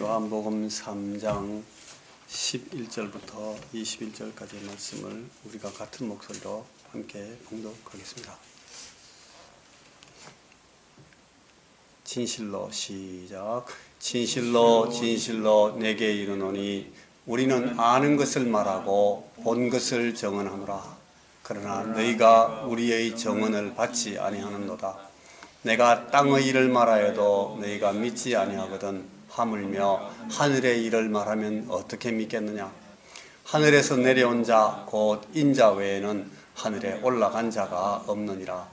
요한복음 3장 11절부터 21절까지의 말씀을 우리가 같은 목소리로 함께 봉독하겠습니다. 진실로 시작. 진실로 진실로 내게 이르노니 우리는 아는 것을 말하고 본 것을 증언하노라. 그러나 너희가 우리의 증언을 받지 아니하는도다. 내가 땅의 일을 말하여도 너희가 믿지 아니하거든. 하물며 하늘의 일을 말하면 어떻게 믿겠느냐. 하늘에서 내려온 자 곧 인자 외에는 하늘에 올라간 자가 없느니라.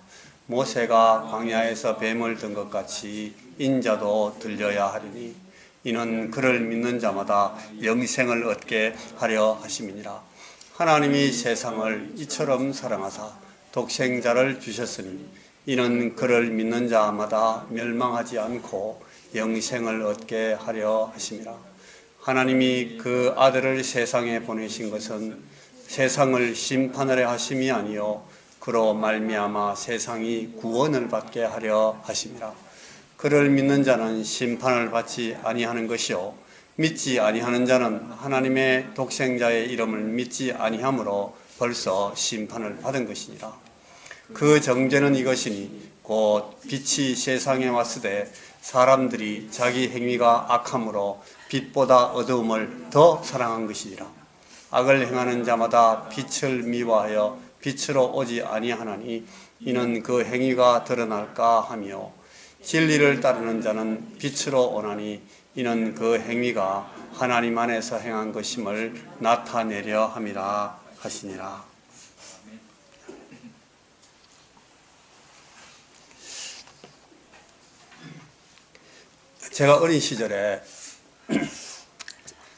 모세가 광야에서 뱀을 든 것 같이 인자도 들려야 하리니 이는 그를 믿는 자마다 영생을 얻게 하려 하심이니라. 하나님이 세상을 이처럼 사랑하사 독생자를 주셨으니 이는 그를 믿는 자마다 멸망하지 않고 영생을 얻게 하려 하심이라. 하나님이 그 아들을 세상에 보내신 것은 세상을 심판하려 하심이 아니요 그로 말미암아 세상이 구원을 받게 하려 하심이라. 그를 믿는 자는 심판을 받지 아니하는 것이요 믿지 아니하는 자는 하나님의 독생자의 이름을 믿지 아니하므로 벌써 심판을 받은 것이니라. 그 정죄는 이것이니 곧 빛이 세상에 왔으되 사람들이 자기 행위가 악함으로 빛보다 어두움을 더 사랑한 것이니라. 악을 행하는 자마다 빛을 미워하여 빛으로 오지 아니하나니 이는 그 행위가 드러날까 하며 진리를 따르는 자는 빛으로 오나니 이는 그 행위가 하나님 안에서 행한 것임을 나타내려 함이라 하시니라. 제가 어린 시절에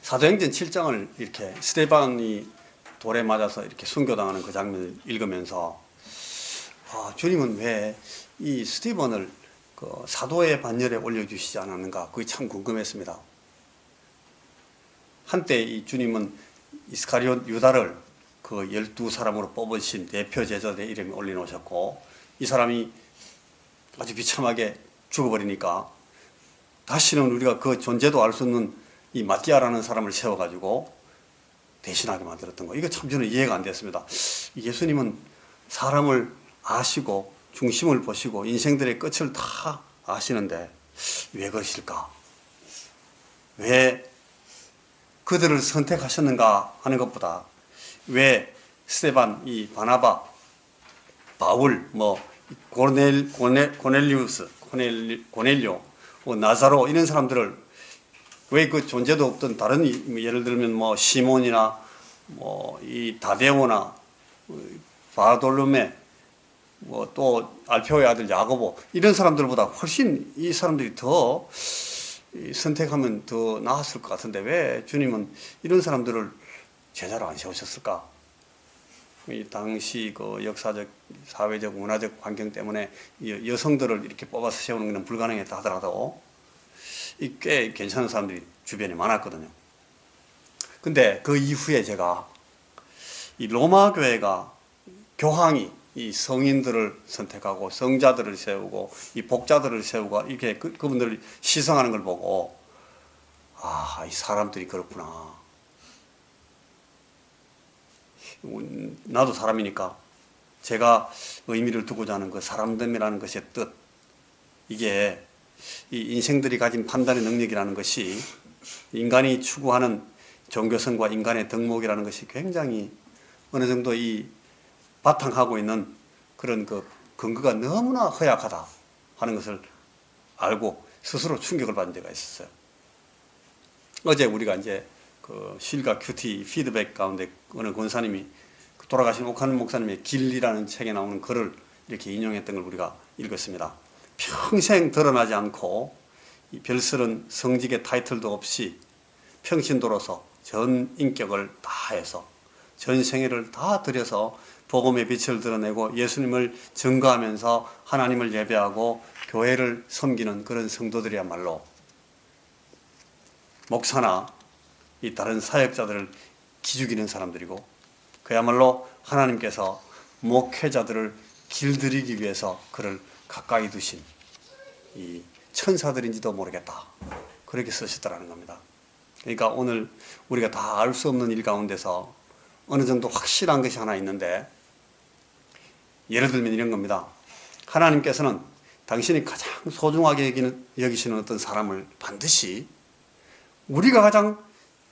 사도행전 7장을 이렇게 스데반이 돌에 맞아서 이렇게 순교당하는 그 장면을 읽으면서 주님은 왜 이 스티븐을 그 사도의 반열에 올려주시지 않았는가, 그게 참 궁금했습니다. 한때 이 주님은 이스카리온 유다를 그 12사람으로 뽑으신 대표 제자들의 이름에 올려놓으셨고, 이 사람이 아주 비참하게 죽어버리니까 다시는 우리가 그 존재도 알 수 없는 이 마띠아라는 사람을 세워가지고 대신하게 만들었던 거, 이거 참 저는 이해가 안 됐습니다. 예수님은 사람을 아시고 중심을 보시고 인생들의 끝을 다 아시는데 왜 그러실까? 왜 그들을 선택하셨는가 하는 것보다 왜 스데반, 이 바나바, 바울, 고넬료, 나사로 이런 사람들을 왜 그 존재도 없던 다른, 예를 들면 시몬이나 이 다데오나 바돌로메, 또 알페오의 아들 야고보, 이런 사람들보다 훨씬 이 사람들이 더 선택하면 더 나았을 것 같은데 왜 주님은 이런 사람들을 제자로 안 세우셨을까? 이 당시 그 역사적, 사회적, 문화적 환경 때문에 여성들을 이렇게 뽑아서 세우는 것은 불가능했다 하더라도 꽤 괜찮은 사람들이 주변에 많았거든요. 근데 그 이후에 제가 이 로마 교회가, 교황이 이 성인들을 선택하고 성자들을 세우고 이 복자들을 세우고 이렇게 그분들을 시성하는 걸 보고 이 사람들이 그렇구나. 나도 사람이니까 제가 의미를 두고자 하는 그 사람됨이라는 것의 뜻, 이게 이 인생들이 가진 판단의 능력이라는 것이 인간이 추구하는 종교성과 인간의 덕목이라는 것이 굉장히 어느 정도 이 바탕하고 있는 그런 그 근거가 너무나 허약하다 하는 것을 알고 스스로 충격을 받은 데가 있었어요. 어제 우리가 이제 그 실과 큐티 피드백 가운데 어느 권사님이 돌아가신 옥하는 목사님의 길이라는 책에 나오는 글을 이렇게 인용했던 걸 우리가 읽었습니다. 평생 드러나지 않고 이 별스런 성직의 타이틀도 없이 평신도로서 전 인격을 다해서 전 생애를 다 들여서 복음의 빛을 드러내고 예수님을 증거하면서 하나님을 예배하고 교회를 섬기는 그런 성도들이야말로 목사나 이 다른 사역자들을 기죽이는 사람들이고, 그야말로 하나님께서 목회자들을 길들이기 위해서 그를 가까이 두신 이 천사들인지도 모르겠다. 그렇게 쓰셨다는 겁니다. 그러니까 오늘 우리가 다 알 수 없는 일 가운데서 어느 정도 확실한 것이 하나 있는데, 예를 들면 이런 겁니다. 하나님께서는 당신이 가장 소중하게 여기시는 어떤 사람을 반드시 우리가 가장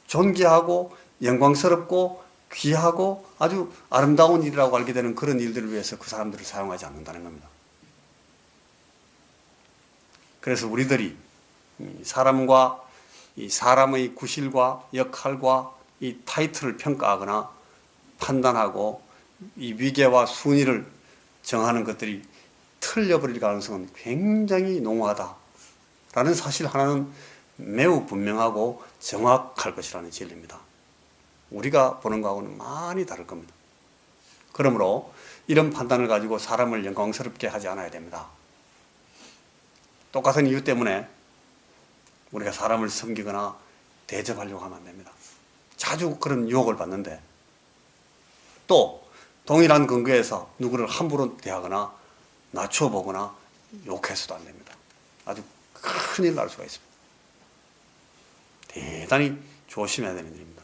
존귀하고 영광스럽고 귀하고 아주 아름다운 일이라고 알게 되는 그런 일들을 위해서 그 사람들을 사용하지 않는다는 겁니다. 그래서 우리들이 사람과 이 사람의 구실과 역할과 이 타이틀을 평가하거나 판단하고 이 위계와 순위를 정하는 것들이 틀려버릴 가능성은 굉장히 농후하다라는 사실 하나는 매우 분명하고 정확할 것이라는 진리입니다. 우리가 보는 거하고는 많이 다를 겁니다. 그러므로 이런 판단을 가지고 사람을 영광스럽게 하지 않아야 됩니다. 똑같은 이유 때문에 우리가 사람을 섬기거나 대접하려고 하면 안 됩니다. 자주 그런 유혹을 받는데, 또 동일한 근거에서 누구를 함부로 대하거나 낮춰보거나 욕해서도 안 됩니다. 아주 큰일 날 수가 있습니다. 대단히 조심해야 되는 일입니다.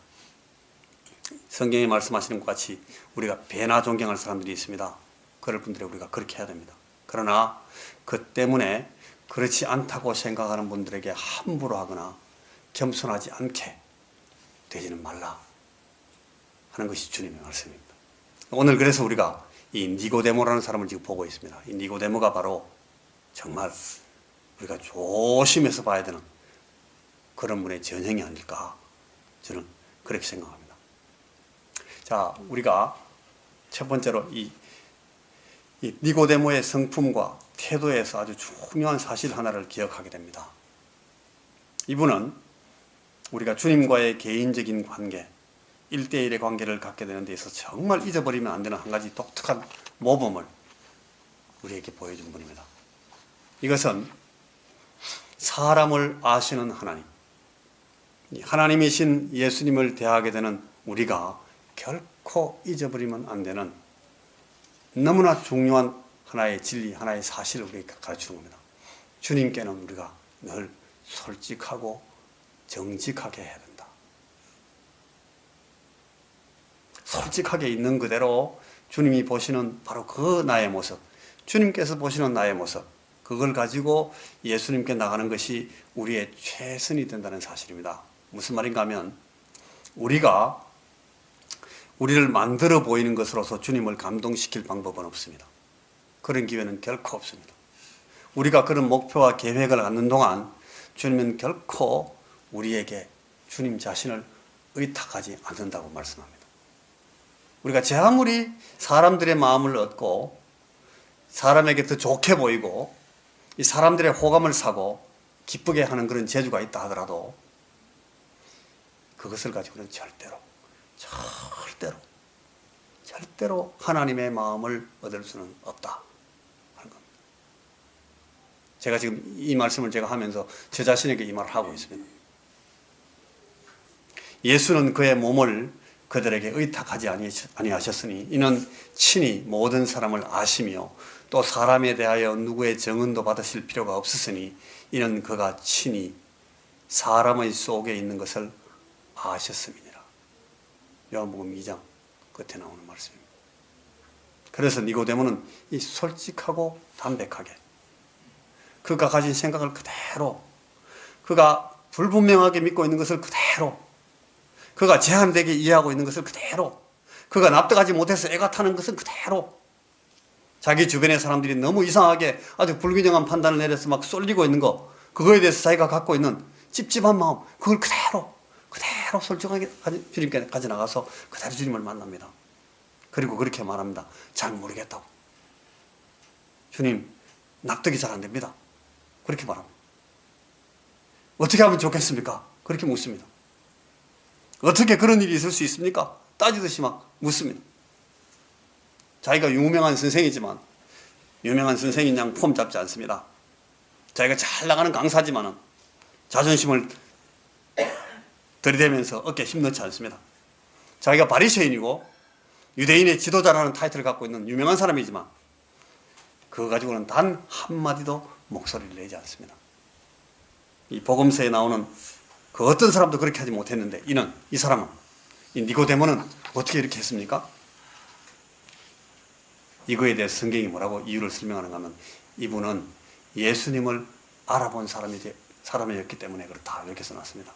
성경이 말씀하시는 것 같이 우리가 배나 존경할 사람들이 있습니다. 그럴 분들에 우리가 그렇게 해야 됩니다. 그러나 그 때문에 그렇지 않다고 생각하는 분들에게 함부로 하거나 겸손하지 않게 되지는 말라 하는 것이 주님의 말씀입니다. 오늘 그래서 우리가 이 니고데모라는 사람을 지금 보고 있습니다. 이 니고데모가 바로 정말 우리가 조심해서 봐야 되는 그런 분의 전형이 아닐까, 저는 그렇게 생각합니다. 자, 우리가 첫 번째로 이 니고데모의 성품과 태도에서 아주 중요한 사실 하나를 기억하게 됩니다. 이분은 우리가 주님과의 개인적인 관계, 1대1의 관계를 갖게 되는 데 있어서 정말 잊어버리면 안 되는 한 가지 독특한 모범을 우리에게 보여준 분입니다. 이것은 사람을 아시는 하나님, 하나님이신 예수님을 대하게 되는 우리가 결코 잊어버리면 안 되는 너무나 중요한 하나의 진리, 하나의 사실을 우리에게 가르치는 겁니다. 주님께는 우리가 늘 솔직하고 정직하게 해야 된다. 솔직하게 있는 그대로 주님이 보시는 바로 그 나의 모습, 주님께서 보시는 나의 모습, 그걸 가지고 예수님께 나가는 것이 우리의 최선이 된다는 사실입니다. 무슨 말인가 하면, 우리가 우리를 만들어 보이는 것으로서 주님을 감동시킬 방법은 없습니다. 그런 기회는 결코 없습니다. 우리가 그런 목표와 계획을 갖는 동안 주님은 결코 우리에게 주님 자신을 의탁하지 않는다고 말씀합니다. 우리가 제 아무리 사람들의 마음을 얻고 사람에게 더 좋게 보이고 이 사람들의 호감을 사고 기쁘게 하는 그런 재주가 있다 하더라도 그것을 가지고는 절대로 하나님의 마음을 얻을 수는 없다 하는 겁니다. 제가 지금 이 말씀을 제가 하면서 제 자신에게 이 말을 하고 있습니다. 예수는 그의 몸을 그들에게 의탁하지 아니하셨으니 이는 친히 모든 사람을 아시며 또 사람에 대하여 누구의 증언도 받으실 필요가 없으시니 이는 그가 친히 사람의 속에 있는 것을 아셨음이니라. 요한복음 2장 끝에 나오는 말씀입니다. 그래서 니고데모는 이 솔직하고 담백하게 그가 가진 생각을 그대로, 그가 불분명하게 믿고 있는 것을 그대로, 그가 제한되게 이해하고 있는 것을 그대로, 그가 납득하지 못해서 애가 타는 것은 그대로, 자기 주변의 사람들이 너무 이상하게 아주 불균형한 판단을 내려서 막 쏠리고 있는 거, 그거에 대해서 자기가 갖고 있는 찝찝한 마음, 그걸 그대로 솔직하게 주님께 가져 나가서 그대로 주님을 만납니다. 그리고 그렇게 말합니다. 잘 모르겠다고. 주님, 납득이 잘 안 됩니다. 그렇게 말합니다. 어떻게 하면 좋겠습니까? 그렇게 묻습니다. 어떻게 그런 일이 있을 수 있습니까? 따지듯이 막 묻습니다. 자기가 유명한 선생이지만 유명한 선생인 양 폼 잡지 않습니다. 자기가 잘 나가는 강사지만은 자존심을 들이대면서 어깨에 힘 넣지 않습니다. 자기가 바리새인이고 유대인의 지도자라는 타이틀을 갖고 있는 유명한 사람이지만 그거 가지고는 단 한마디도 목소리를 내지 않습니다. 이 복음서에 나오는 그 어떤 사람도 그렇게 하지 못했는데 이 사람은 이 니고데모는 어떻게 이렇게 했습니까? 이거에 대해서 성경이 뭐라고 이유를 설명하는가 하면 이분은 예수님을 알아본 사람이었기 때문에 그렇다 이렇게 써놨습니다.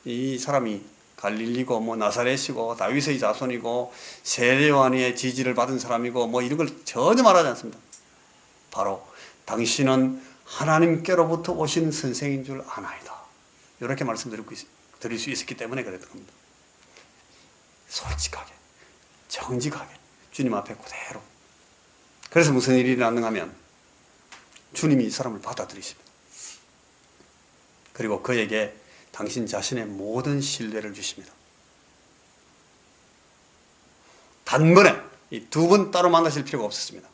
이 사람이 갈릴리고 뭐 나사렛이고 다윗의 자손이고 세례요한의 지지를 받은 사람이고 뭐 이런 걸 전혀 말하지 않습니다. 바로 당신은 하나님께로부터 오신 선생인 줄 아나이다. 이렇게 말씀드릴 수 있었기 때문에 그랬던 겁니다. 솔직하게, 정직하게 주님 앞에 그대로. 그래서 무슨 일이 일어났는가 하면 주님이 이 사람을 받아들이십니다. 그리고 그에게 당신 자신의 모든 신뢰를 주십니다. 단번에 이 두 번 따로 만나실 필요가 없었습니다.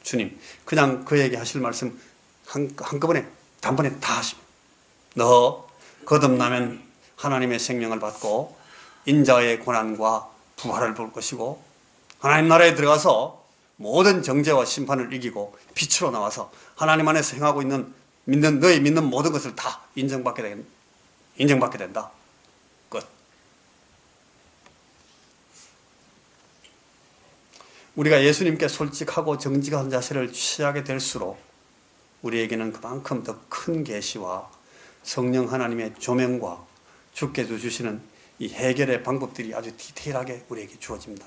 주님 그냥 그에게 하실 말씀 한꺼번에 단번에 다 하십니다. 너 거듭나면 하나님의 생명을 받고 인자의 고난과 부활을 볼 것이고 하나님 나라에 들어가서 모든 정죄와 심판을 이기고 빛으로 나와서 하나님 안에서 행하고 있는 너희 믿는 모든 것을 다 인정받게 된다. 끝. 우리가 예수님께 솔직하고 정직한 자세를 취하게 될수록 우리에게는 그만큼 더 큰 계시와 성령 하나님의 조명과 주께서 주시는 이 해결의 방법들이 아주 디테일하게 우리에게 주어집니다.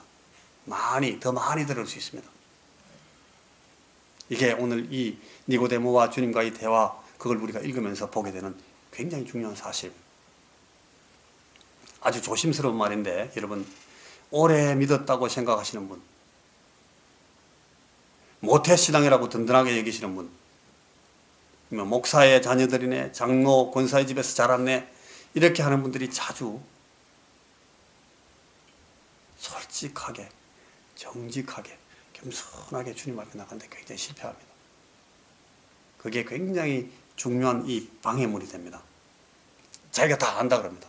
더 많이 들을 수 있습니다. 이게 오늘 이 니고데모와 주님과의 대화, 그걸 우리가 읽으면서 보게 되는 굉장히 중요한 사실. 아주 조심스러운 말인데 여러분, 오래 믿었다고 생각하시는 분, 모태신앙이라고 든든하게 여기시는 분, 목사의 자녀들이네, 장로, 권사의 집에서 자랐네, 이렇게 하는 분들이 자주 솔직하게, 정직하게, 겸손하게 주님 앞에 나가는데 굉장히 실패합니다. 그게 굉장히 중요한 이 방해물이 됩니다. 자기가 다 안다 그럽니다.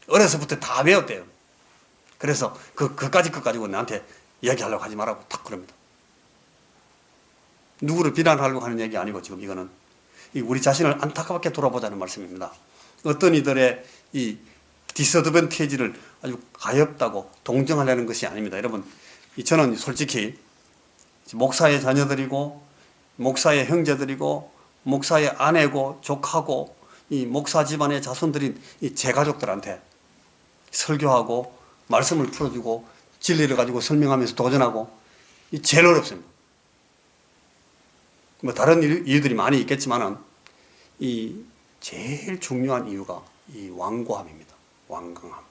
어려서부터 다 배웠대요. 그래서 그까지 것 가지고 나한테 이야기하려고 하지 말라고 탁 그럽니다. 누구를 비난하려고 하는 얘기 아니고 지금 이거는 우리 자신을 안타깝게 돌아보자는 말씀입니다. 어떤 이들의 이 디스어드밴티지를 아주 가엽다고 동정하려는 것이 아닙니다. 여러분, 저는 솔직히 목사의 자녀들이고 목사의 형제들이고 목사의 아내고 조카고 이 목사 집안의 자손들인 이 제 가족들한테 설교하고 말씀을 풀어주고 진리를 가지고 설명하면서 도전하고 이 제일 어렵습니다. 뭐 다른 이유들이 많이 있겠지만은 이 제일 중요한 이유가 이 완고함입니다. 완강함.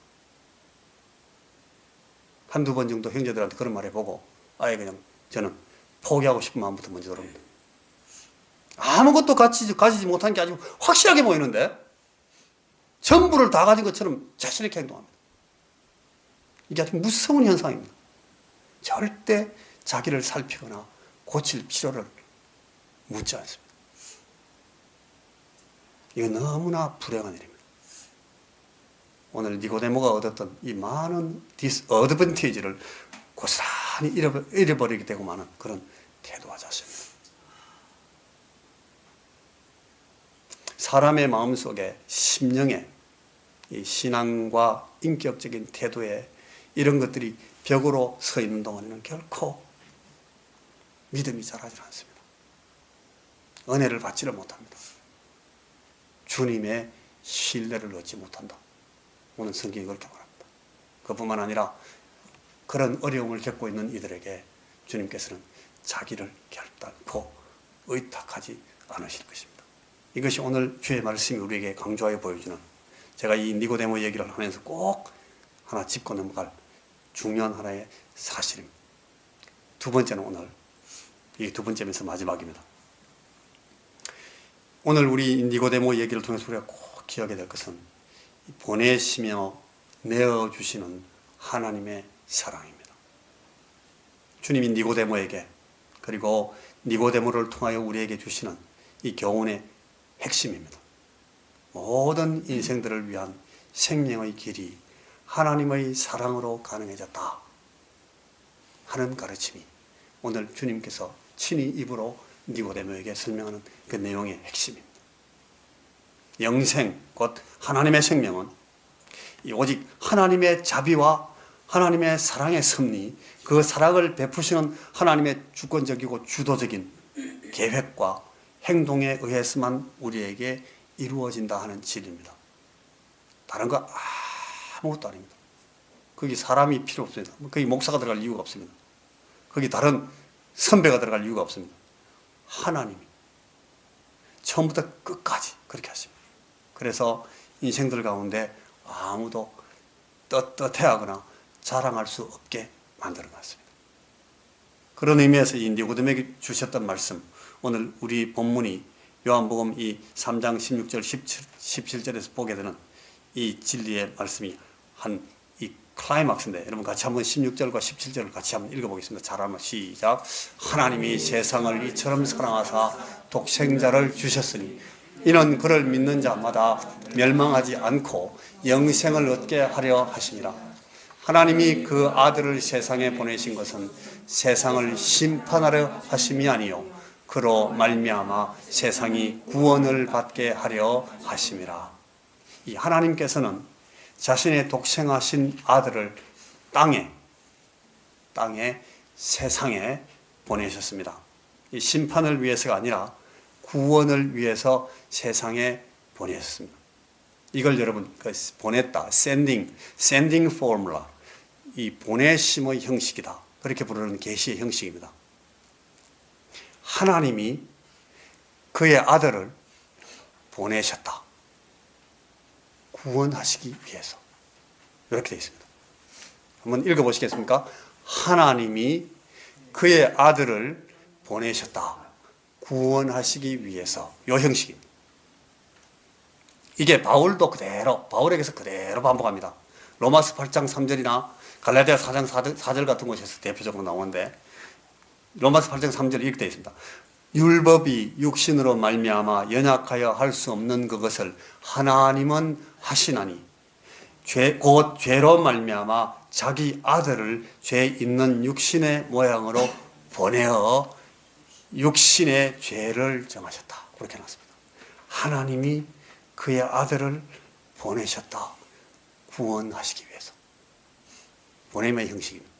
한두 번 정도 형제들한테 그런 말 해보고 아예 그냥 저는 포기하고 싶은 마음부터 먼저 들어옵니다. 아무것도 가지지 못한 게 아주 확실하게 보이는데 전부를 다 가진 것처럼 자신 있게 행동합니다. 이게 아주 무서운 현상입니다. 절대 자기를 살피거나 고칠 필요를 묻지 않습니다. 이건 너무나 불행한 일입니다. 오늘 니고데모가 얻었던 이 많은 어드밴티지를 고스란히 잃어버리게 되고 마는 그런 태도와 자세입니다. 사람의 마음속에 심령에 이 신앙과 인격적인 태도에 이런 것들이 벽으로 서 있는 동안에는 결코 믿음이 자라지 않습니다. 은혜를 받지를 못합니다. 주님의 신뢰를 얻지 못한다. 오늘 성경이 그렇게 말합니다. 그뿐만 아니라 그런 어려움을 겪고 있는 이들에게 주님께서는 자기를 결단코 의탁하지 않으실 것입니다. 이것이 오늘 주의 말씀이 우리에게 강조하여 보여주는, 제가 이 니고데모 얘기를 하면서 꼭 하나 짚고 넘어갈 중요한 하나의 사실입니다. 두 번째는 오늘 이 두 번째면서 마지막입니다. 오늘 우리 니고데모 얘기를 통해서 우리가 꼭 기억해야 될 것은 보내시며 내어주시는 하나님의 사랑입니다. 주님이 니고데모에게 그리고 니고데모를 통하여 우리에게 주시는 이 교훈의 핵심입니다. 모든 인생들을 위한 생명의 길이 하나님의 사랑으로 가능해졌다 하는 가르침이 오늘 주님께서 친히 입으로 니고데모에게 설명하는 그 내용의 핵심입니다. 영생 곧 하나님의 생명은 오직 하나님의 자비와 하나님의 사랑의 섭리, 그 사랑을 베푸시는 하나님의 주권적이고 주도적인 계획과 행동에 의해서만 우리에게 이루어진다 하는 진리입니다. 다른 거 아무것도 아닙니다. 거기 사람이 필요 없습니다. 거기 목사가 들어갈 이유가 없습니다. 거기 다른 선배가 들어갈 이유가 없습니다. 하나님이 처음부터 끝까지 그렇게 하십니다. 그래서 인생들 가운데 아무도 떳떳해하거나 자랑할 수 없게 만들어놨습니다. 그런 의미에서 이 니고데모에게 주셨던 말씀, 오늘 우리 본문이 요한복음 이 3장 16절 17절에서 보게 되는 이 진리의 말씀이 한 이 클라이막스인데, 여러분 같이 한번 16절과 17절을 같이 한번 읽어보겠습니다. 잘하면 시작. 하나님이 세상을 이처럼 사랑하사 독생자를 주셨으니 이는 그를 믿는 자마다 멸망하지 않고 영생을 얻게 하려 하심이라. 하나님이 그 아들을 세상에 보내신 것은 세상을 심판하려 하심이 아니요 그로 말미암아 세상이 구원을 받게 하려 하심이라. 이 하나님께서는 자신의 독생하신 아들을 땅에 세상에 보내셨습니다. 이 심판을 위해서가 아니라 구원을 위해서 세상에 보내셨습니다. 이걸 여러분 보냈다, sending formula, 이 보내심의 형식이다, 그렇게 부르는 계시의 형식입니다. 하나님이 그의 아들을 보내셨다, 구원하시기 위해서. 이렇게 되어 있습니다. 한번 읽어보시겠습니까? 하나님이 그의 아들을 보내셨다, 구원하시기 위해서. 이 형식입니다. 이게 바울에게서 그대로 반복합니다. 로마서 8장 3절이나 갈라디아 4장 4절 같은 곳에서 대표적으로 나오는데, 로마서 8장 3절에 이렇게 되어 있습니다. 율법이 육신으로 말미암아 연약하여 할 수 없는 그것을 하나님은 하시나니 곧 죄로 말미암아 자기 아들을 죄 있는 육신의 모양으로 보내어 육신의 죄를 정하셨다. 그렇게 나왔습니다. 하나님이 그의 아들을 보내셨다, 구원하시기 위해서. 보냄의 형식입니다.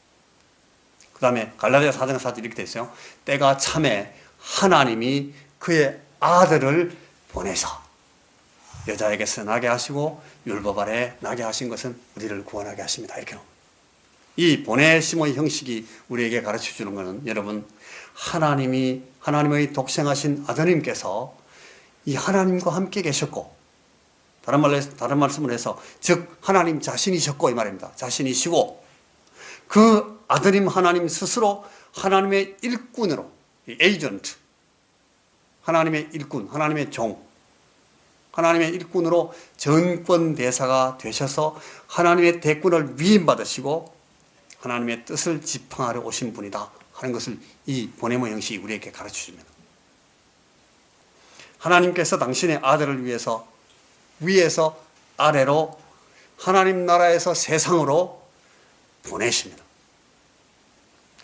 그 다음에 갈라디아 4장 4절 이렇게 되어 있어요. 때가 참에 하나님이 그의 아들을 보내사 여자에게서 나게 하시고 율법 아래 나게 하신 것은 우리를 구원하게 하십니다. 이렇게 나옵니다. 이 보내심의 형식이 우리에게 가르쳐 주는 것은, 여러분, 하나님의 독생하신 아드님께서 이 하나님과 함께 계셨고, 다른 말씀을 해서 즉 하나님 자신이셨고 이 말입니다. 자신이시고 그 아드님 하나님 스스로 하나님의 일꾼으로, 에이전트, 하나님의 일꾼, 하나님의 종, 하나님의 일꾼으로 전권 대사가 되셔서 하나님의 대권을 위임받으시고 하나님의 뜻을 지팡하러 오신 분이다 하는 것을 이 보냄의 형식이 우리에게 가르쳐 줍니다. 하나님께서 당신의 아들을 위해서 위에서 아래로 하나님 나라에서 세상으로 보내십니다.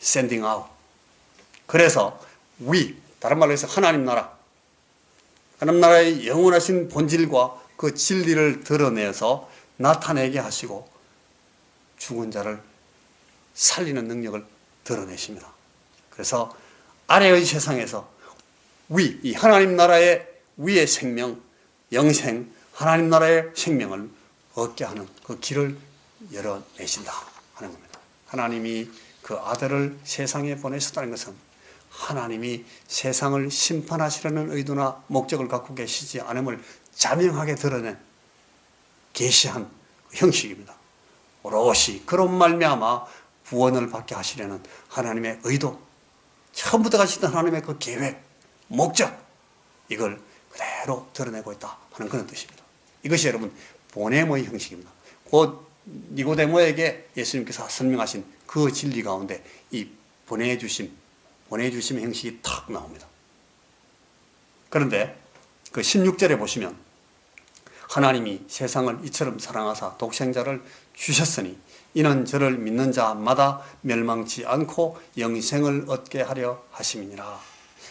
sending out. 그래서 다른 말로 해서 하나님 나라의 영원하신 본질과 그 진리를 드러내서 나타내게 하시고 죽은 자를 살리는 능력을 드러내십니다. 그래서 아래의 세상에서 이 하나님 나라의 위의 생명, 영생, 하나님 나라의 생명을 얻게 하는 그 길을 열어내신다 하는 겁니다. 하나님이 그 아들을 세상에 보내셨다는 것은 하나님이 세상을 심판하시려는 의도나 목적을 갖고 계시지 않음을 자명하게 드러낸 계시한 형식입니다. 오롯이 그런 말미암아 구원을 받게 하시려는 하나님의 의도, 처음부터 가시던 하나님의 그 계획, 목적, 이걸 그대로 드러내고 있다 하는 그런 뜻입니다. 이것이 여러분 보냄의 형식입니다. 곧 니고데모에게 예수님께서 설명하신 그 진리 가운데 이 보내주심의 형식이 탁 나옵니다. 그런데 그 16절에 보시면 하나님이 세상을 이처럼 사랑하사 독생자를 주셨으니 이는 저를 믿는 자마다 멸망치 않고 영생을 얻게 하려 하심이니라.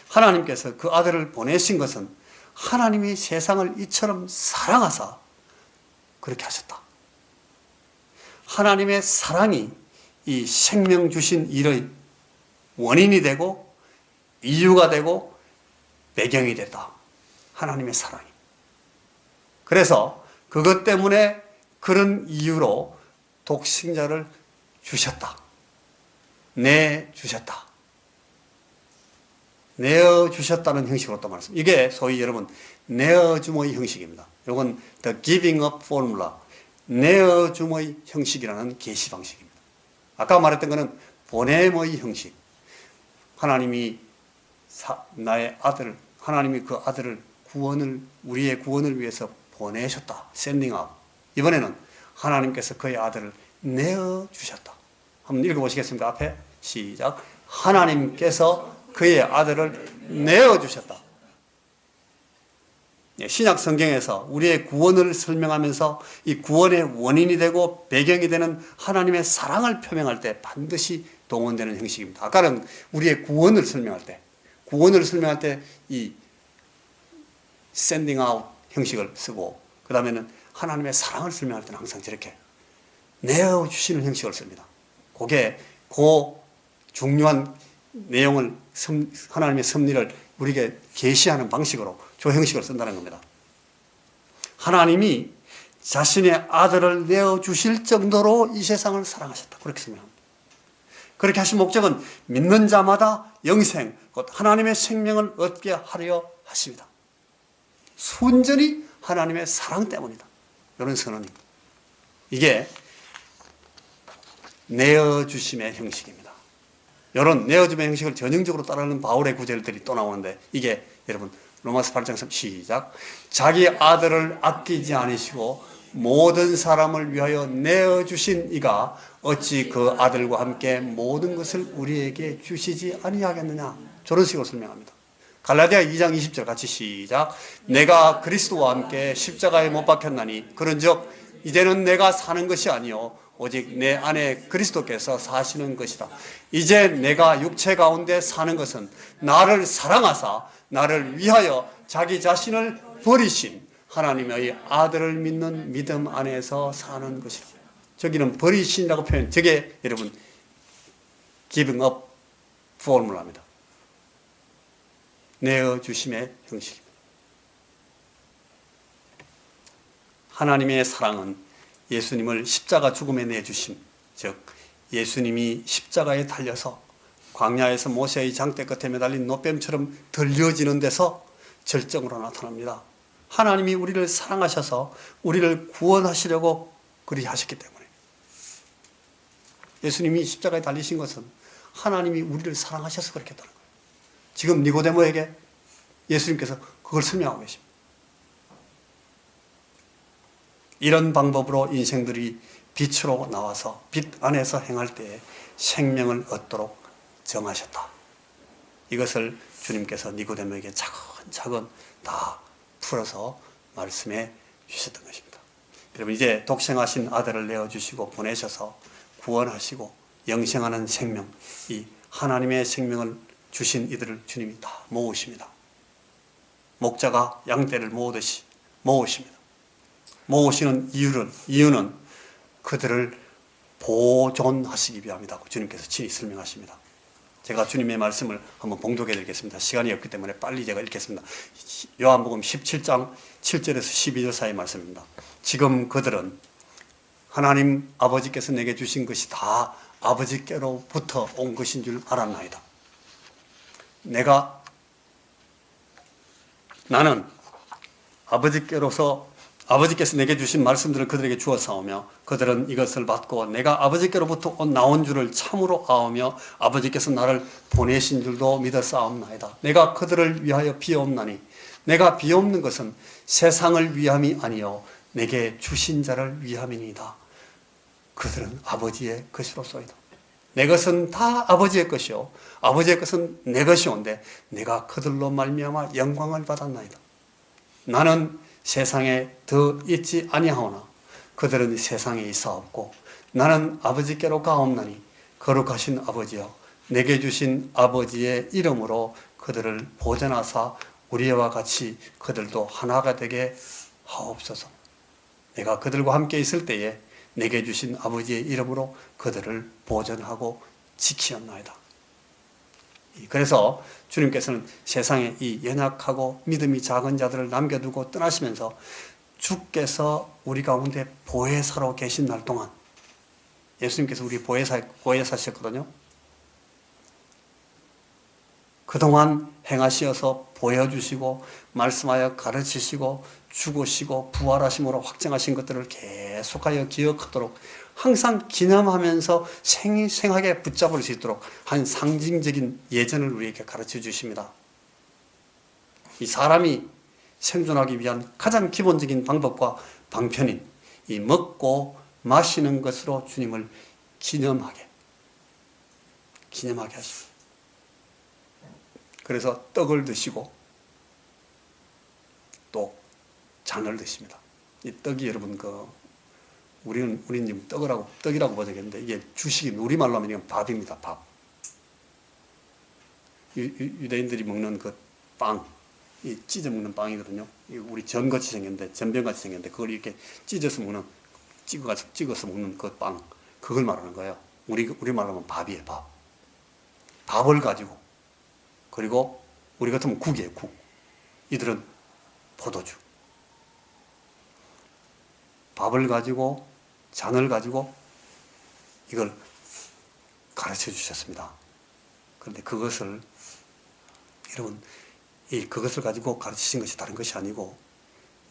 하나님께서 그 아들을 보내신 것은 하나님이 세상을 이처럼 사랑하사 그렇게 하셨다. 하나님의 사랑이 이 생명 주신 일의 원인이 되고 이유가 되고 배경이 됐다. 하나님의 사랑이. 그래서 그것 때문에 그런 이유로 독생자를 주셨다. 내주셨다. 내어주셨다는 형식으로 또 말씀. 이게 소위 여러분 내어줌의 형식입니다. 이건 The Giving Up Formula. 내어줌의 형식이라는 계시 방식입니다. 아까 말했던 것은 보냄의 형식. 하나님이 나의 아들, 하나님이 그 아들을 우리의 구원을 위해서 보내셨다. Sending out. 이번에는 하나님께서 그의 아들을 내어주셨다. 한번 읽어보시겠습니까? 앞에 시작. 하나님께서 그의 아들을 내어주셨다. 신약 성경에서 우리의 구원을 설명하면서 이 구원의 원인이 되고 배경이 되는 하나님의 사랑을 표명할 때 반드시 동원되는 형식입니다. 아까는 우리의 구원을 설명할 때 이 sending out 형식을 쓰고, 그 다음에는 하나님의 사랑을 설명할 때는 항상 저렇게 내어주시는 형식을 씁니다. 그게 그 중요한 내용을 하나님의 섭리를 우리에게 계시하는 방식으로 저 형식을 쓴다는 겁니다. 하나님이 자신의 아들을 내어주실 정도로 이 세상을 사랑하셨다. 그렇게 설명합니다. 그렇게 하신 목적은 믿는 자마다 영생, 곧 하나님의 생명을 얻게 하려 하십니다. 순전히 하나님의 사랑 때문이다. 이런 선언입니다. 이게 내어주심의 형식입니다. 이런 내어주심의 형식을 전형적으로 따르는 바울의 구절들이 또 나오는데, 이게 여러분 로마서 8장 3 시작. 자기 아들을 아끼지 않으시고 모든 사람을 위하여 내어주신 이가 어찌 그 아들과 함께 모든 것을 우리에게 주시지 아니하겠느냐. 저런 식으로 설명합니다. 갈라디아 2장 20절 같이 시작. 내가 그리스도와 함께 십자가에 못 박혔나니 그런즉 이제는 내가 사는 것이 아니요 오직 내 안에 그리스도께서 사시는 것이다. 이제 내가 육체 가운데 사는 것은 나를 사랑하사 나를 위하여 자기 자신을 버리신 하나님의 아들을 믿는 믿음 안에서 사는 것이다. 저기는 버리신이라고 표현, 저게 여러분 giving up 포뮬라입니다. 내어주심의 형식입니다. 하나님의 사랑은 예수님을 십자가 죽음에 내주심, 즉 예수님이 십자가에 달려서 광야에서 모세의 장대 끝에 매달린 노뱀처럼 들려지는 데서 절정으로 나타납니다. 하나님이 우리를 사랑하셔서 우리를 구원하시려고 그리 하셨기 때문에. 예수님이 십자가에 달리신 것은 하나님이 우리를 사랑하셔서 그렇게 했다는 거예요. 지금 니고데모에게 예수님께서 그걸 설명하고 계십니다. 이런 방법으로 인생들이 빛으로 나와서 빛 안에서 행할 때에 생명을 얻도록 정하셨다. 이것을 주님께서 니고데모에게 차근차근 다 풀어서 말씀해 주셨던 것입니다. 여러분, 이제 독생하신 아들을 내어주시고 보내셔서 구원하시고 영생하는 생명, 이 하나님의 생명을 주신 이들을 주님이 다 모으십니다. 목자가 양떼를 모으듯이 모으십니다. 모으시는 이유는 그들을 보존하시기 위함이라고 주님께서 친히 설명하십니다. 제가 주님의 말씀을 한번 봉독해 드리겠습니다. 시간이 없기 때문에 빨리 제가 읽겠습니다. 요한복음 17장 7절에서 12절 사이 말씀입니다. 지금 그들은 하나님 아버지께서 내게 주신 것이 다 아버지께로부터 온 것인 줄 알았나이다. 나는 아버지께서 내게 주신 말씀들을 그들에게 주었사오며 그들은 이것을 받고 내가 아버지께로부터 나온 줄을 참으로 아오며 아버지께서 나를 보내신 줄도 믿었사옵나이다. 내가 그들을 위하여 비옵나니 내가 비옵는 것은 세상을 위함이 아니요 내게 주신 자를 위함이니이다. 그들은 아버지의 것이로소이다. 내 것은 다 아버지의 것이요 아버지의 것은 내 것이온데 내가 그들로 말미암아 영광을 받았나이다. 나는 세상에 더 있지 아니하오나 그들은 세상에 있사옵고 나는 아버지께로 가옵나니 거룩하신 아버지여 내게 주신 아버지의 이름으로 그들을 보존하사 우리와 같이 그들도 하나가 되게 하옵소서. 내가 그들과 함께 있을 때에 내게 주신 아버지의 이름으로 그들을 보존하고 지키었나이다. 그래서 주님께서는 세상에 이 연약하고 믿음이 작은 자들을 남겨두고 떠나시면서 주께서 우리 가운데 보혜사로 계신 날 동안, 예수님께서 우리 보혜사셨거든요. 그동안 행하시어서 보여주시고 말씀하여 가르치시고 죽으시고 부활하심으로 확정하신 것들을 계속하여 기억하도록 항상 기념하면서 생생하게 붙잡을 수 있도록 한 상징적인 예전을 우리에게 가르쳐 주십니다. 이 사람이 생존하기 위한 가장 기본적인 방법과 방편인 이 먹고 마시는 것으로 주님을 기념하게 하십니다. 그래서 떡을 드시고 또 잔을 드십니다. 이 떡이 여러분 우리는 지금 떡이라고 보자겠는데 이게 주식이 우리말로 하면 이건 밥입니다. 밥. 유대인들이 먹는 그 빵, 이 찢어 먹는 빵이거든요. 우리 전같이 생겼는데 전병같이 생겼는데 그걸 이렇게 찍어서 먹는 그 빵, 그걸 말하는 거예요. 우리말로 하면 밥이에요. 밥. 밥을 가지고, 그리고 우리 같으면 국이에요. 국. 이들은 포도주. 밥을 가지고 잔을 가지고 이걸 가르쳐 주셨습니다. 그런데 그것을 여러분 그것을 가지고 가르치신 것이 다른 것이 아니고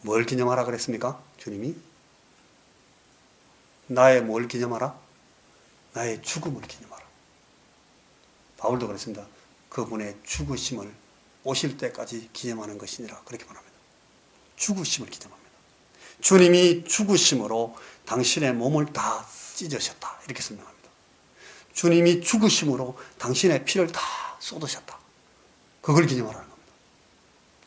뭘 기념하라 그랬습니까? 주님이 나의 뭘 기념하라? 나의 죽음을 기념하라. 바울도 그랬습니다. 그분의 죽으심을 오실 때까지 기념하는 것이니라 그렇게 말합니다. 죽으심을 기념합니다. 주님이 죽으심으로 당신의 몸을 다 찢으셨다 이렇게 설명합니다. 주님이 죽으심으로 당신의 피를 다 쏟으셨다. 그걸 기념하라는 겁니다.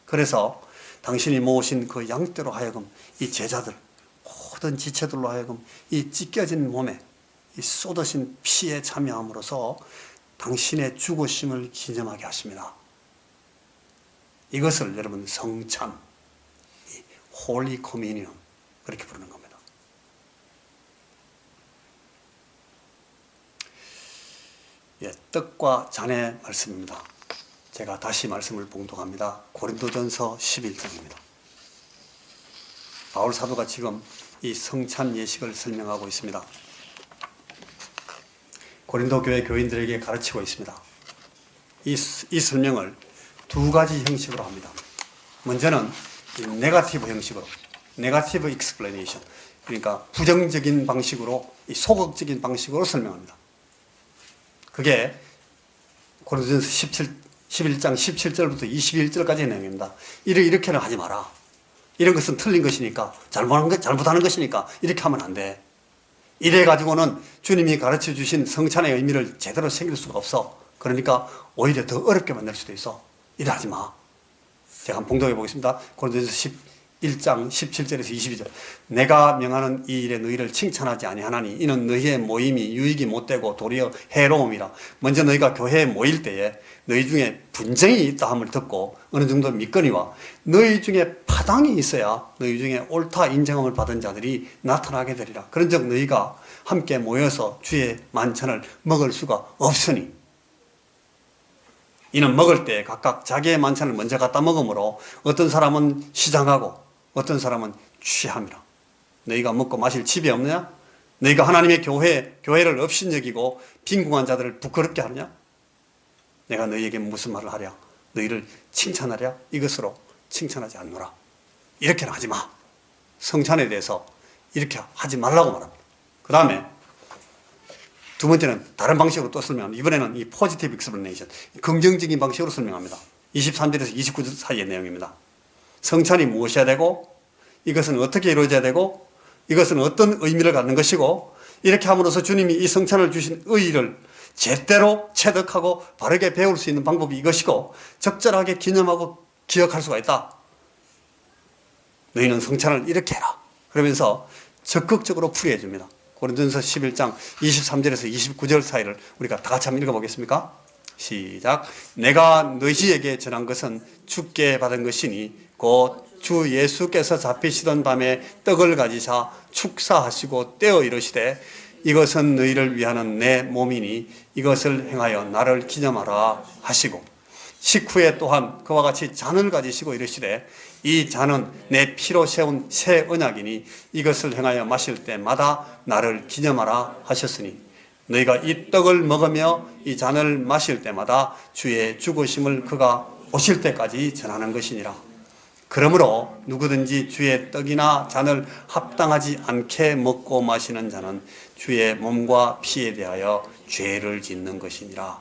그래서 당신이 모으신 그 양떼로 하여금 이 제자들 모든 지체들로 하여금 이 찢겨진 몸에 이 쏟으신 피에 참여함으로써 당신의 죽으심을 기념하게 하십니다. 이것을 여러분 성찬, 홀리 커뮤니언 그렇게 부르는 겁니다. 떡과 잔의 말씀입니다. 제가 다시 말씀을 봉독합니다. 고린도전서 11장입니다. 바울 사도가 지금 이 성찬 예식을 설명하고 있습니다. 고린도 교회 교인들에게 가르치고 있습니다. 이 설명을 두 가지 형식으로 합니다. 먼저는 네거티브 형식으로, 네거티브 익스플레이션, 그러니까 부정적인 방식으로, 소극적인 방식으로 설명합니다. 그게 고린도전서 11장 17절부터 21절까지의 내용입니다. 이렇게는 하지 마라. 이런 것은 틀린 것이니까, 잘못하는 것이니까 이렇게 하면 안 돼. 이래 가지고는 주님이 가르쳐 주신 성찬의 의미를 제대로 새길 수가 없어. 그러니까 오히려 더 어렵게 만들 수도 있어. 이래 하지 마. 제가 한번 봉독해 보겠습니다. 고린도전서 11장 17절에서 22절. 내가 명하는 이 일에 너희를 칭찬하지 아니하나니 이는 너희의 모임이 유익이 못되고 도리어 해로움이라. 먼저 너희가 교회에 모일 때에 너희 중에 분쟁이 있다 함을 듣고 어느 정도 믿거니와 너희 중에 파당이 있어야 너희 중에 옳다 인정함을 받은 자들이 나타나게 되리라. 그런즉 너희가 함께 모여서 주의 만찬을 먹을 수가 없으니 이는 먹을 때 각각 자기의 만찬을 먼저 갖다 먹으므로 어떤 사람은 시장하고 어떤 사람은 취함이라. 너희가 먹고 마실 집이 없느냐? 너희가 하나님의 교회를 업신여기고 빈궁한 자들을 부끄럽게 하느냐? 내가 너희에게 무슨 말을 하랴? 너희를 칭찬하랴? 이것으로 칭찬하지 않노라. 이렇게는 하지 마. 성찬에 대해서 이렇게 하지 말라고 말합니다. 그 다음에 두 번째는 다른 방식으로 또 설명합니다. 이번에는 이 포지티브 익스플레이션, 긍정적인 방식으로 설명합니다. 23절에서 29절 사이의 내용입니다. 성찬이 무엇이어야 되고, 이것은 어떻게 이루어져야 되고, 이것은 어떤 의미를 갖는 것이고, 이렇게 함으로써 주님이 이 성찬을 주신 의의를 제대로 체득하고 바르게 배울 수 있는 방법이 이것이고, 적절하게 기념하고 기억할 수가 있다. 너희는 성찬을 이렇게 해라. 그러면서 적극적으로 풀이해 줍니다. 고린도전서 11장 23절에서 29절 사이를 우리가 다 같이 한번 읽어보겠습니까? 시작. 내가 너희에게 전한 것은 주께 받은 것이니 곧 주 예수께서 잡히시던 밤에 떡을 가지사 축사하시고 떼어 이르시되 이것은 너희를 위하는 내 몸이니 이것을 행하여 나를 기념하라 하시고 식후에 또한 그와 같이 잔을 가지시고 이르시되 이 잔은 내 피로 세운 새 언약이니 이것을 행하여 마실 때마다 나를 기념하라 하셨으니 너희가 이 떡을 먹으며 이 잔을 마실 때마다 주의 죽으심을 그가 오실 때까지 전하는 것이니라. 그러므로 누구든지 주의 떡이나 잔을 합당하지 않게 먹고 마시는 자는 주의 몸과 피에 대하여 죄를 짓는 것이니라.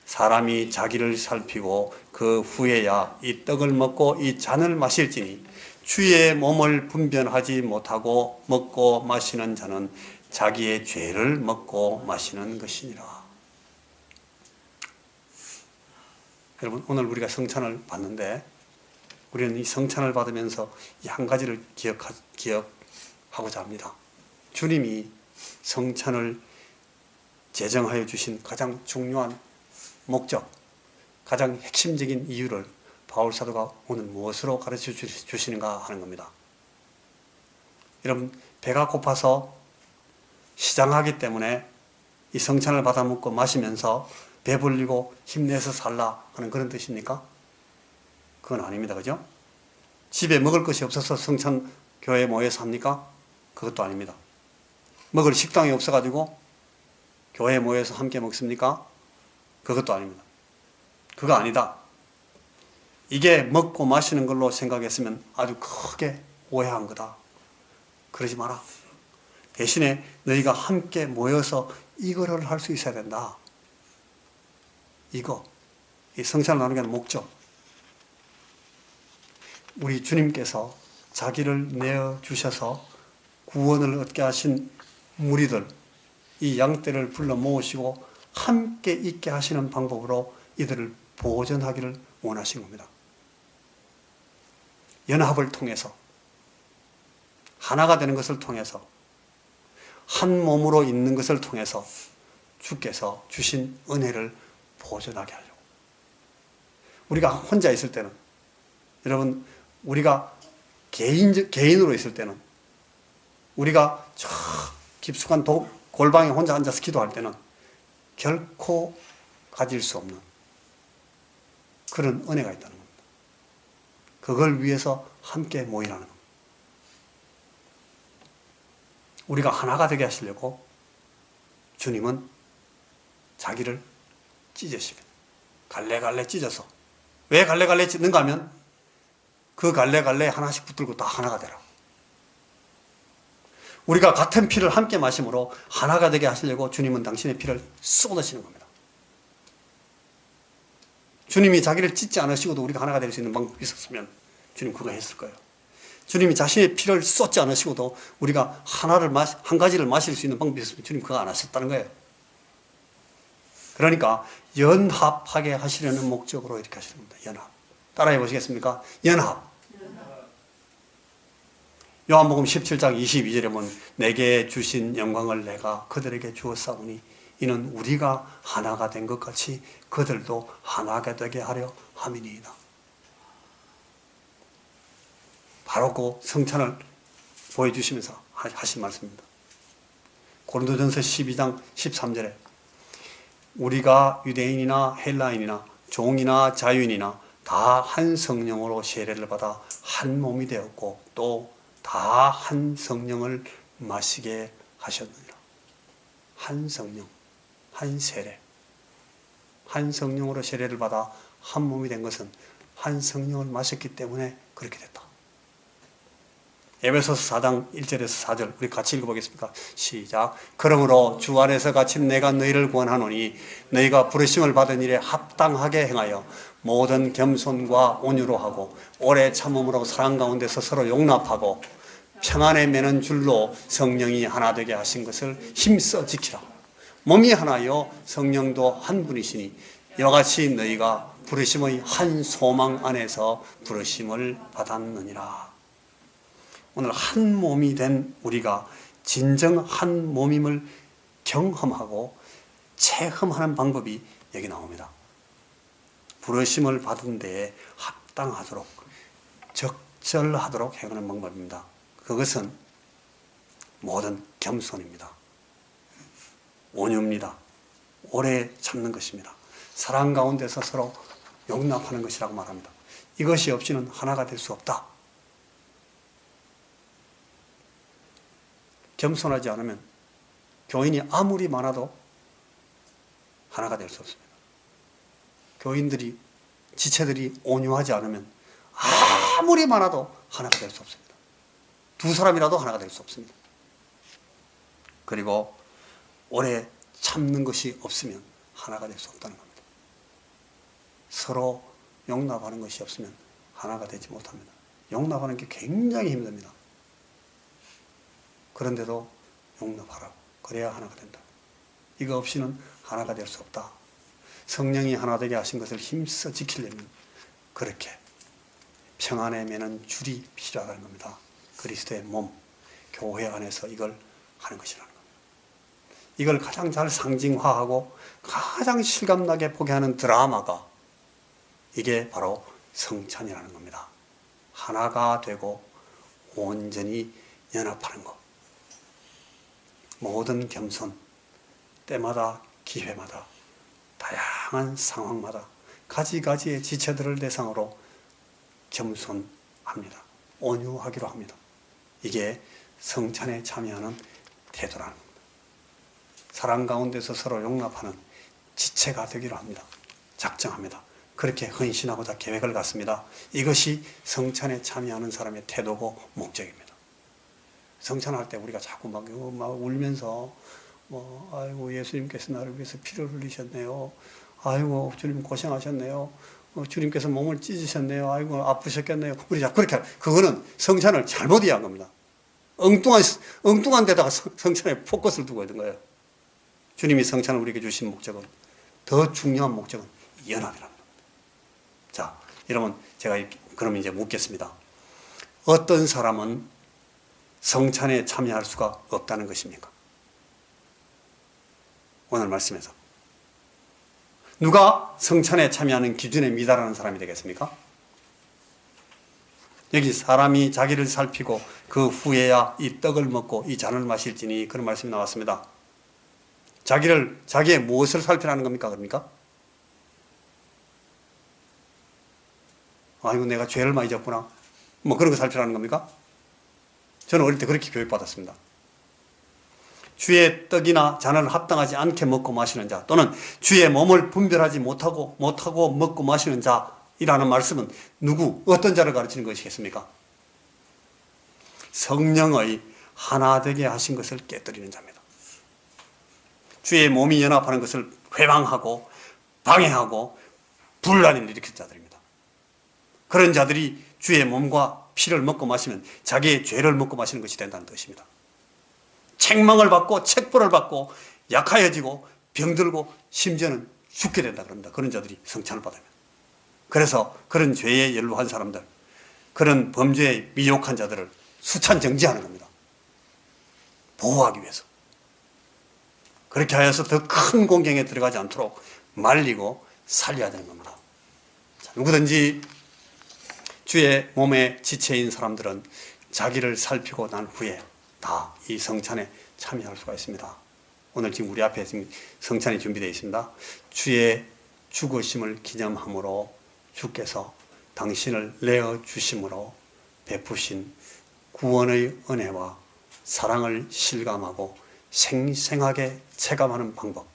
사람이 자기를 살피고 그 후에야 이 떡을 먹고 이 잔을 마실지니 주의 몸을 분별하지 못하고 먹고 마시는 자는 자기의 죄를 먹고 마시는 것이니라. 여러분, 오늘 우리가 성찬을 받는데 우리는 이 성찬을 받으면서 이 한 가지를 기억하고자 합니다. 주님이 성찬을 제정하여 주신 가장 중요한 목적, 가장 핵심적인 이유를 바울 사도가 오늘 무엇으로 가르쳐 주시는가 하는 겁니다. 여러분, 배가 고파서 시장하기 때문에 이 성찬을 받아 먹고 마시면서 배불리고 힘내서 살라 하는 그런 뜻입니까? 그건 아닙니다. 그죠? 집에 먹을 것이 없어서 성찬 교회에 모여서 합니까? 그것도 아닙니다. 먹을 식당이 없어가지고 교회에 모여서 함께 먹습니까? 그것도 아닙니다. 그거 아니다. 이게 먹고 마시는 걸로 생각했으면 아주 크게 오해한 거다. 그러지 마라. 대신에 너희가 함께 모여서 이거를 할 수 있어야 된다. 이거, 이 성찬을 나누게 하는 목적. 우리 주님께서 자기를 내어주셔서 구원을 얻게 하신 무리들, 이 양떼를 불러 모으시고 함께 있게 하시는 방법으로 이들을 보존하기를 원하신 겁니다. 연합을 통해서, 하나가 되는 것을 통해서, 한 몸으로 있는 것을 통해서 주께서 주신 은혜를 보존하게 하려고. 우리가 혼자 있을 때는, 여러분, 우리가 개인으로 있을 때는, 우리가 저 깊숙한 골방에 혼자 앉아서 기도할 때는 결코 가질 수 없는 그런 은혜가 있다는 겁니다. 그걸 위해서 함께 모이라는 겁니다. 우리가 하나가 되게 하시려고 주님은 자기를 찢으십니다. 갈래갈래 찢어서. 왜 갈래갈래 찢는가 하면 그 갈래갈래 하나씩 붙들고 다 하나가 되라. 우리가 같은 피를 함께 마심으로 하나가 되게 하시려고 주님은 당신의 피를 쏟으시는 겁니다. 주님이 자기를 찢지 않으시고도 우리가 하나가 될 수 있는 방법이 있었으면 주님 그거 했을 거예요. 주님이 자신의 피를 쏟지 않으시고도 우리가 한 가지를 마실 수 있는 방법이 있었으면 주님 그거 안 하셨다는 거예요. 그러니까 연합하게 하시려는 목적으로 이렇게 하시는 겁니다. 연합. 따라해 보시겠습니까? 연합. 요한복음 17장 22절에 보면 내게 주신 영광을 내가 그들에게 주었사오니 이는 우리가 하나가 된 것 같이 그들도 하나가 되게 하려 함이니이다. 바로 그 성찬을 보여주시면서 하신 말씀입니다. 고린도전서 12장 13절에 우리가 유대인이나 헬라인이나 종이나 자유인이나 다 한 성령으로 세례를 받아 한 몸이 되었고 또 다 한 성령을 마시게 하셨느니라. 한 성령, 한 세례. 한 성령으로 세례를 받아 한 몸이 된 것은 한 성령을 마셨기 때문에 그렇게 됐다. 에베소서 4장 1절에서 4절 우리 같이 읽어보겠습니까? 시작. 그러므로 주 안에서 갇힌 내가 너희를 권하노니 너희가 부르심을 받은 일에 합당하게 행하여 모든 겸손과 온유로 하고 오래 참음으로 사랑 가운데서 서로 용납하고 평안에 매는 줄로 성령이 하나 되게 하신 것을 힘써 지키라. 몸이 하나요 성령도 한 분이시니 이와 같이 너희가 부르심의 한 소망 안에서 부르심을 받았느니라. 오늘 한 몸이 된 우리가 진정 한 몸임을 경험하고 체험하는 방법이 여기 나옵니다. 부르심을 받은 데에 합당하도록 적절하도록 행하는 방법입니다. 그것은 모든 겸손입니다. 온유입니다. 오래 참는 것입니다. 사랑 가운데서 서로 용납하는 것이라고 말합니다. 이것이 없이는 하나가 될 수 없다. 겸손하지 않으면 교인이 아무리 많아도 하나가 될 수 없습니다. 교인들이, 지체들이 온유하지 않으면 아무리 많아도 하나가 될 수 없습니다. 두 사람이라도 하나가 될 수 없습니다. 그리고 오래 참는 것이 없으면 하나가 될 수 없다는 겁니다. 서로 용납하는 것이 없으면 하나가 되지 못합니다. 용납하는 게 굉장히 힘듭니다. 그런데도 용납하라고. 그래야 하나가 된다. 이거 없이는 하나가 될 수 없다. 성령이 하나 되게 하신 것을 힘써 지키려면 그렇게 평안에 매는 줄이 필요하다는 겁니다. 그리스도의 몸, 교회 안에서 이걸 하는 것이라는 겁니다. 이걸 가장 잘 상징화하고 가장 실감나게 보게 하는 드라마가 이게 바로 성찬이라는 겁니다. 하나가 되고 온전히 연합하는 것. 모든 겸손, 때마다 기회마다 다양한 상황마다 가지가지의 지체들을 대상으로 겸손합니다. 온유하기로 합니다. 이게 성찬에 참여하는 태도라는 겁니다. 사랑 가운데서 서로 용납하는 지체가 되기로 합니다. 작정합니다. 그렇게 헌신하고자 계획을 갖습니다. 이것이 성찬에 참여하는 사람의 태도고 목적입니다. 성찬할 때 우리가 자꾸 막 울면서 아이고 예수님께서 나를 위해서 피를 흘리셨네요. 아이고 주님 고생하셨네요. 주님께서 몸을 찢으셨네요. 아이고 아프셨겠네요. 우리 자 그렇게 그거는 성찬을 잘못 이해한 겁니다. 엉뚱한 데다가 성찬에 포커스를 두고 있는 거예요. 주님이 성찬을 우리에게 주신 목적은, 더 중요한 목적은 연합이라는 겁니다. 자, 여러분 제가 그럼 이제 묻겠습니다. 어떤 사람은 성찬에 참여할 수가 없다는 것입니까? 오늘 말씀에서 누가 성찬에 참여하는 기준에 미달하는 사람이 되겠습니까? 여기 사람이 자기를 살피고 그 후에야 이 떡을 먹고 이 잔을 마실지니 그런 말씀이 나왔습니다. 자기의 무엇을 살피라는 겁니까? 그럽니까? 아이고 내가 죄를 많이 졌구나. 뭐 그런 거 살피라는 겁니까? 저는 어릴 때 그렇게 교육받았습니다. 주의 떡이나 잔을 합당하지 않게 먹고 마시는 자, 또는 주의 몸을 분별하지 못하고 먹고 마시는 자이라는 말씀은 어떤 자를 가르치는 것이겠습니까? 성령의 하나 되게 하신 것을 깨뜨리는 자입니다. 주의 몸이 연합하는 것을 회방하고 방해하고 분란을 일으킨 자들입니다. 그런 자들이 주의 몸과 피를 먹고 마시면 자기의 죄를 먹고 마시는 것이 된다는 뜻입니다. 책망을 받고 책벌을 받고 약하여지고 병들고 심지어는 죽게 된다 그럽니다. 그런 자들이 성찬을 받으면. 그래서 그런 죄에 연루한 사람들, 그런 범죄에 미혹한 자들을 수찬 정지하는 겁니다. 보호하기 위해서. 그렇게 하여서 더 큰 공경에 들어가지 않도록 말리고 살려야 되는 겁니다. 자, 누구든지 주의 몸의 지체인 사람들은 자기를 살피고 난 후에 다 이 성찬에 참여할 수가 있습니다. 오늘 지금 우리 앞에 지금 성찬이 준비되어 있습니다. 주의 죽으심을 기념함으로 주께서 당신을 내어 주심으로 베푸신 구원의 은혜와 사랑을 실감하고 생생하게 체감하는 방법,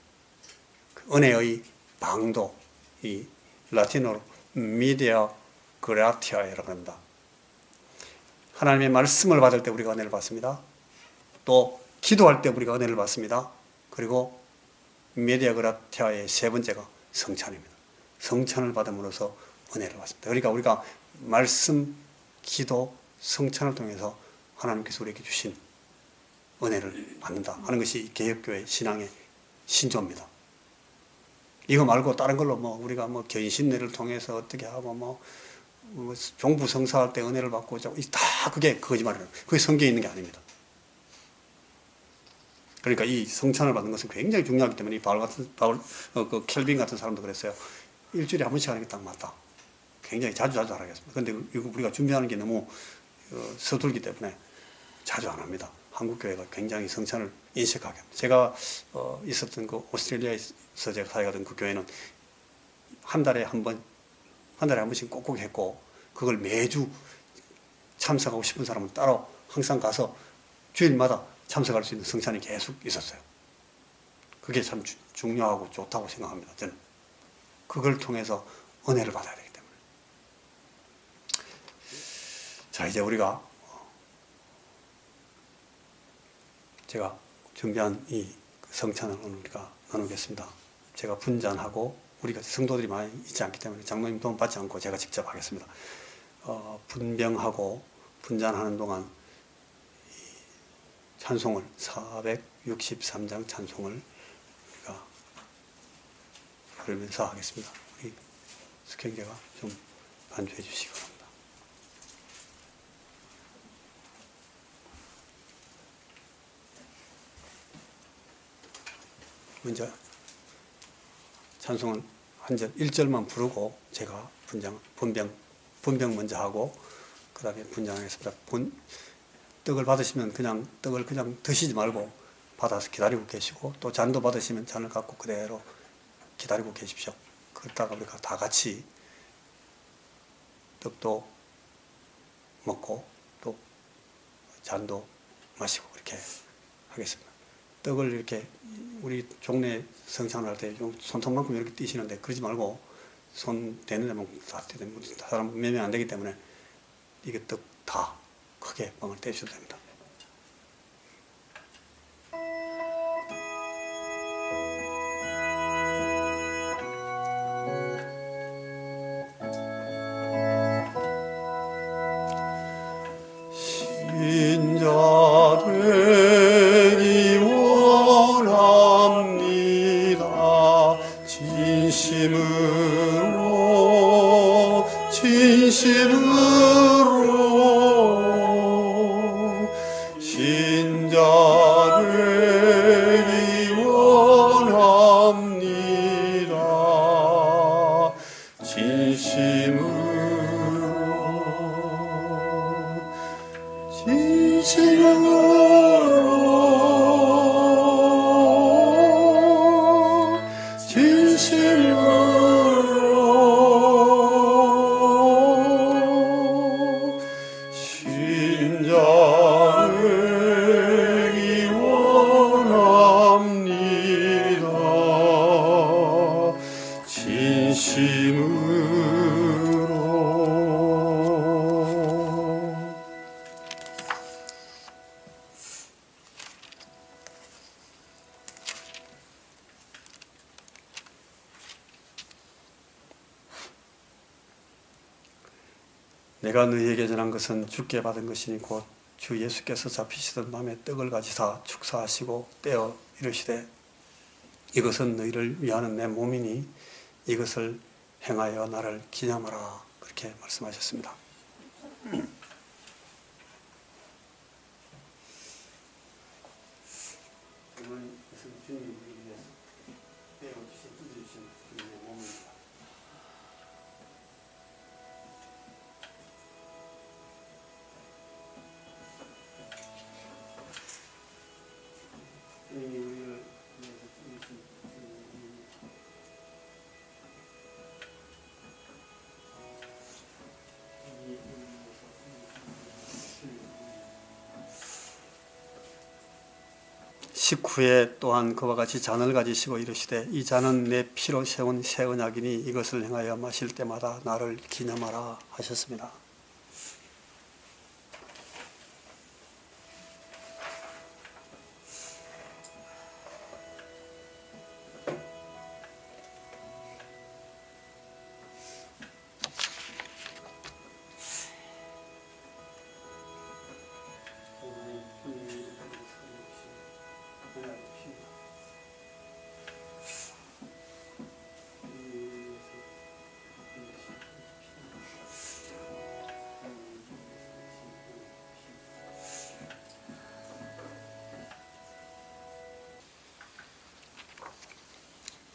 그 은혜의 방도, 이 라틴어로 미디어 그라티아라고 합니다. 하나님의 말씀을 받을 때 우리가 은혜를 받습니다. 또 기도할 때 우리가 은혜를 받습니다. 그리고 미디어 그라티아의 세 번째가 성찬입니다. 성찬을 받음으로써 은혜를 받습니다. 그러니까 우리가 말씀, 기도, 성찬을 통해서 하나님께서 우리에게 주신 은혜를 받는다 하는 것이 개혁교회 신앙의 신조입니다. 이거 말고 다른 걸로 우리가 견신례를 통해서 어떻게 하고 종부 성사할 때 은혜를 받고 다 그게 거짓말이에요. 그게 성경에 있는 게 아닙니다. 그러니까 이 성찬을 받는 것은 굉장히 중요하기 때문에 켈빈 같은 사람도 그랬어요. 일주일에 한 번씩 하는 게 딱 맞다. 굉장히 자주 하겠습니다. 근데 이거 우리가 준비하는 게 너무 서툴기 때문에 자주 안 합니다. 한국 교회가 굉장히 성찬을 인식하게 합니다. 제가 있었던 그 오스트레일리아에서 제가 사역하던 그 교회는 한 달에 한 번씩 꼭꼭 했고, 그걸 매주 참석하고 싶은 사람은 따로 항상 가서 주일마다 참석할 수 있는 성찬이 계속 있었어요. 그게 참 중요하고 좋다고 생각합니다. 저는 그걸 통해서 은혜를 받아야 되기 때문에. 자, 이제 우리가 제가 준비한 이 성찬을 오늘 우리가 나누겠습니다. 제가 분잔하고, 우리가 성도들이 많이 있지 않기 때문에 장로님 도움 받지 않고 제가 직접 하겠습니다. 분병하고 분잔하는 동안 찬송을 463장 찬송을 우리가 부르면서 하겠습니다. 우리 숙행제가 좀 반주해 주시기 바랍니다. 먼저 찬송은 한 절 1절만 부르고 제가 분병 먼저 하고 그 다음에 분장하겠습니다. 떡을 받으시면 떡을 그냥 드시지 말고 받아서 기다리고 계시고, 또 잔도 받으시면 잔을 갖고 그대로 기다리고 계십시오. 그러다가 우리가 다 같이 떡도 먹고 또 잔도 마시고 이렇게 하겠습니다. 떡을 이렇게 우리 종래 성찬을 할 때 손톱만큼 이렇게 띄시는데 그러지 말고 손 대는 데만 다 떼면 사람 몇 명 안 되기 때문에 이게 떡 다 크게 빵을 떼주셔도 됩니다. 신자 되기 원합니다. 진심으로 신자 되기 원합니다. 진심으로 신자 되기 원합니다. 진심으로 내가 너희에게 전한 것은 주께 받은 것이니 곧 주 예수께서 잡히시던 밤에 떡을 가지사 축사하시고 떼어 이르시되 이것은 너희를 위하는 내 몸이니 이것을 행하여 나를 기념하라, 그렇게 말씀하셨습니다. 식후에 또한 그와 같이 잔을 가지시고 이르시되 이 잔은 내 피로 세운 새 언약이니 이것을 행하여 마실 때마다 나를 기념하라 하셨습니다.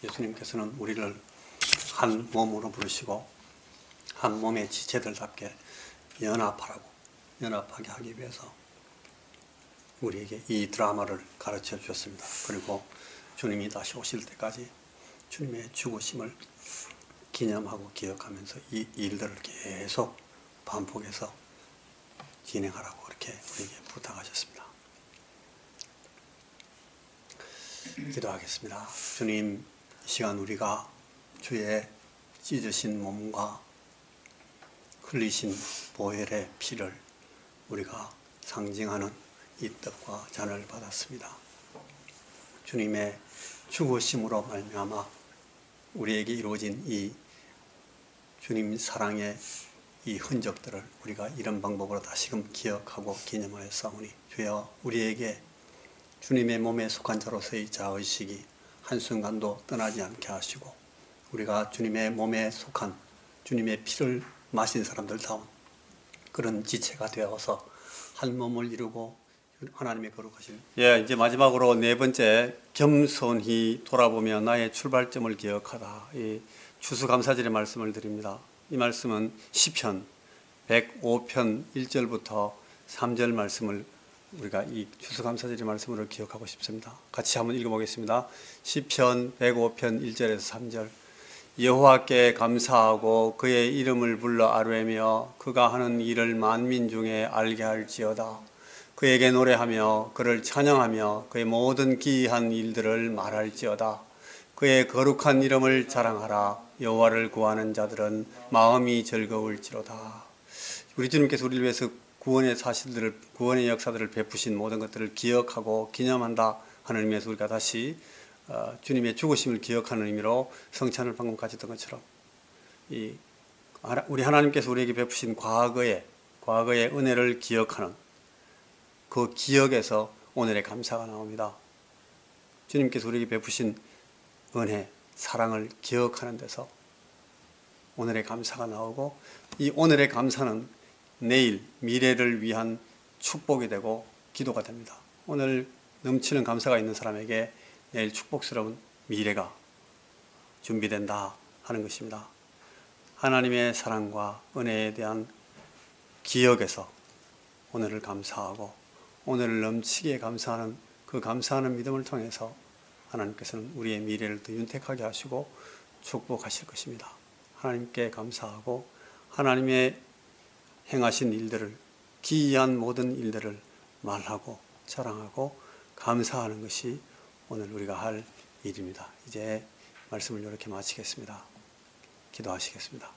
예수님께서는 우리를 한 몸으로 부르시고 한 몸의 지체들답게 연합하게 하기 위해서 우리에게 이 드라마를 가르쳐 주셨습니다. 그리고 주님이 다시 오실 때까지 주님의 죽으심을 기념하고 기억하면서 이 일들을 계속 반복해서 진행하라고 그렇게 우리에게 부탁하셨습니다. 기도하겠습니다. 주님, 이 시간 우리가 주의 찢으신 몸과 흘리신 보혈의 피를 우리가 상징하는 이 떡과 잔을 받았습니다. 주님의 죽으심으로 말미암아 우리에게 이루어진 이 주님 사랑의 이 흔적들을 우리가 이런 방법으로 다시금 기억하고 기념하였사오니 주여 우리에게 주님의 몸에 속한 자로서의 자의식이 한순간도 떠나지 않게 하시고 우리가 주님의 몸에 속한 주님의 피를 마신 사람들다운 그런 지체가 되어서 한 몸을 이루고 하나님의 거룩하신 이제 마지막으로 네 번째 겸손히 돌아보며 나의 출발점을 기억하다. 이 추수감사절의 말씀을 드립니다. 이 말씀은 시편 105편 1절부터 3절 말씀을 우리가 이 추수감사절의 말씀으로 기억하고 싶습니다. 같이 한번 읽어보겠습니다. 시편 105편 1절에서 3절. 여호와께 감사하고 그의 이름을 불러 아뢰며 그가 하는 일을 만민 중에 알게 할지어다. 그에게 노래하며 그를 찬양하며 그의 모든 기이한 일들을 말할지어다. 그의 거룩한 이름을 자랑하라. 여호와를 구하는 자들은 마음이 즐거울지로다. 우리 주님께서 우리를 위해서 구원의 사실들을, 구원의 역사들을 베푸신 모든 것들을 기억하고 기념한다 하는 의미에서 우리가 다시 주님의 죽으심을 기억하는 의미로 성찬을 방금 가졌던 것처럼 우리 하나님께서 우리에게 베푸신 과거의 은혜를 기억하는 그 기억에서 오늘의 감사가 나옵니다. 주님께서 우리에게 베푸신 은혜, 사랑을 기억하는 데서 오늘의 감사가 나오고 이 오늘의 감사는 내일, 미래를 위한 축복이 되고 기도가 됩니다. 오늘 넘치는 감사가 있는 사람에게 내일 축복스러운 미래가 준비된다 하는 것입니다. 하나님의 사랑과 은혜에 대한 기억에서 오늘을 감사하고 오늘을 넘치게 감사하는 그 감사하는 믿음을 통해서 하나님께서는 우리의 미래를 더 윤택하게 하시고 축복하실 것입니다. 하나님께 감사하고 하나님의 행하신 일들을, 기이한 모든 일들을 말하고 자랑하고 감사하는 것이 오늘 우리가 할 일입니다. 이제 말씀을 이렇게 마치겠습니다. 기도하시겠습니다.